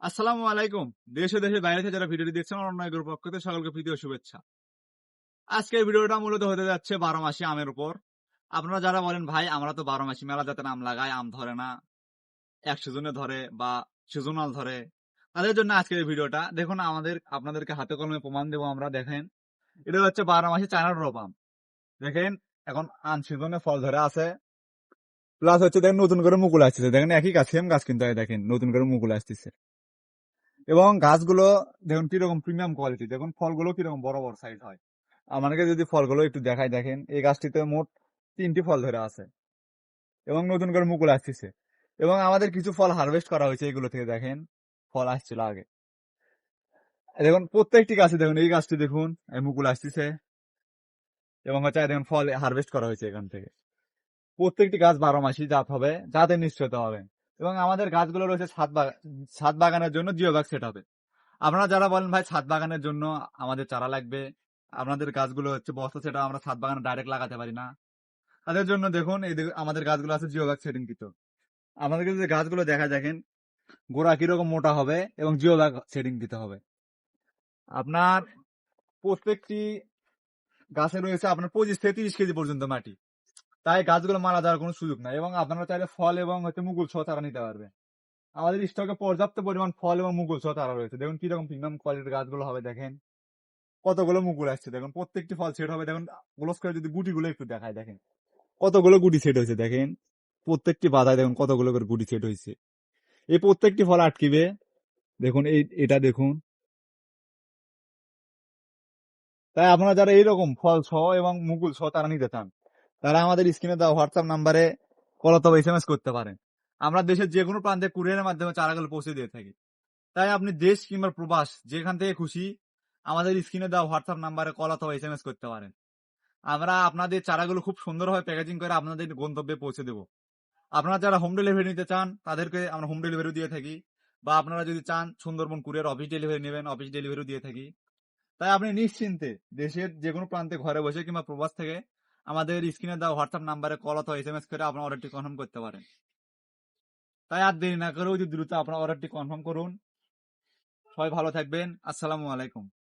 আসসালামু আলাইকুম। দেশ ও দেশের বাইরে থেকে যারা ভিডিওটি দেখছেন অন্য গ্রুপ পক্ষ থেকে সকলকে প্রীতি ও শুভেচ্ছা। আজকের ভিডিওটা মূলত হতে যাচ্ছে 12 মাসি আমের উপর। আপনারা যারা বলেন ভাই আমরা তো 12 মাসি মেলা জাতের আম লাগাই, আম ধরে না, এক সিজনে ধরে বা সিজনাল ধরে। তাদের জন্য আজকের এই ভিডিওটা। দেখুন আপনাদেরকে হাতে কলমে প্রমাণ দেবো আমরা দেখেন। এটা হচ্ছে 12 মাসি চায়না ড্রপ আম। দেখেন এখন আনসিজনে ফল ধরে আছে। প্লাস হচ্ছে দেখেন নতুন করে মুকুল আসতেছে। দেখেন একই গাছ সেম গাছ কিন্তু দেখেন নতুন করে মুকুল আসতেছে। এবং গাছগুলো দেখুন কিরকম প্রিমিয়াম কোয়ালিটি, দেখুন ফলগুলো কিরকম বড় বড় সাইজ হয়। আমাকে যদি ফলগুলো একটু দেখাই, দেখেন এই গাছটিতে মোট 3টি ফল ধরে আছে এবং নতুন করে মুকুল আসতেছে। এবং আমাদের কিছু ফল হারভেস্ট করা হয়েছে এগুলো থেকে, দেখেন ফল আসছিল আগে। দেখুন প্রত্যেকটি গাছে দেখুন, এই গাছটি দেখুন এই মুকুল আসতেছে এবং হচ্ছে দেখুন ফল হারভেস্ট করা হয়েছে এখান থেকে। প্রত্যেকটি গাছ 12 মাসি জাত হবে, জাতের নিশ্চয়তা হবে। এবং আমাদের গাছগুলো রয়েছে ছাদ বাগানের জন্য জিও ব্যাগ সেট হবে। আপনারা যারা বলেন ভাই ছাদ বাগানের জন্য আমাদের চারা লাগবে, আপনাদের গাছগুলো হচ্ছে বস্তা সেটা আমরা ছাদ বাগানে ডাইরেক্ট লাগাতে পারি না, তাদের জন্য দেখুন আমাদের গাছগুলো আছে জিও ব্যাগ সেটিং কৃত। আমাদেরকে যদি গাছগুলো দেখা দেখেন গোড়া কিরকম মোটা হবে এবং জিও ব্যাগ সেটিং দিতে হবে। আপনার প্রত্যেকটি গাছে রয়েছে আপনার 25 থেকে 30 কেজি পর্যন্ত মাটি, তাই গাছগুলো মারা যাওয়ার কোনো সুযোগ নাই। এবং আপনারা চাইলে ফল এবং হচ্ছে মুকুল সহ চারা নিতে পারবেন। আমাদের স্টকে পর্যাপ্ত পরিমাণ ফল এবং মুকুল সহ চারা রয়েছে। দেখুন কিরকম প্রিমিয়াম কোয়ালিটির গাছগুলো হবে, দেখেন কতগুলো মুকুল আসছে, দেখুন প্রত্যেকটি ফল সেট হবে। দেখুন ক্লোজ করে যদি গুটিগুলো একটু দেখায়, দেখেন কতগুলো গুটি সেট হয়েছে, দেখেন প্রত্যেকটি বাধায় দেখুন কতগুলো করে গুটি সেট হয়েছে। এই প্রত্যেকটি ফল আটকিবে, দেখুন এটা দেখুন। তাই আপনারা যারা এইরকম ফল সহ এবং মুকুল সহ তারা নিতে চান, তারা আমাদের স্ক্রিনে দেওয়া হোয়াটসঅ্যাপ নাম্বারে কল অথবা SMS করতে পারেন। আমরা দেশের যে কোনো প্রান্তে কুরিয়ারের মাধ্যমে চারাগুলো পৌঁছে দিয়ে থাকি। তাই আপনি দেশ কিংবা প্রবাস যেখান থেকে খুশি আমাদের স্ক্রিনে দেওয়া হোয়াটসঅ্যাপ নাম্বারে কল অথবা SMS করতে পারেন। আমরা আপনাদের চারাগুলো খুব সুন্দরভাবে প্যাকেজিং করে আপনাদের গন্তব্যে পৌঁছে দেবো। আপনারা যারা হোম ডেলিভারি নিতে চান তাদেরকে আমরা হোম ডেলিভারি দিয়ে থাকি, বা আপনারা যদি চান সুন্দরবন কুরিয়ার অফিস ডেলিভারি নেবেন, অফিস ডেলিভারি দিয়ে থাকি। তাই আপনি নিশ্চিন্তে দেশের যে কোনো প্রান্তে ঘরে বসে কিংবা প্রবাস থেকে আমাদের স্ক্রিনে দেওয়া হোয়াটসঅ্যাপ নাম্বারে কল অথবা SMS করে আপনার অর্ডারটি কনফার্ম করতে পারেন। তাই আর দেরি না করে অতি দ্রুত আপনার অর্ডারটি কনফার্ম করুন। সবাই ভালো থাকবেন। আসসালামু আলাইকুম।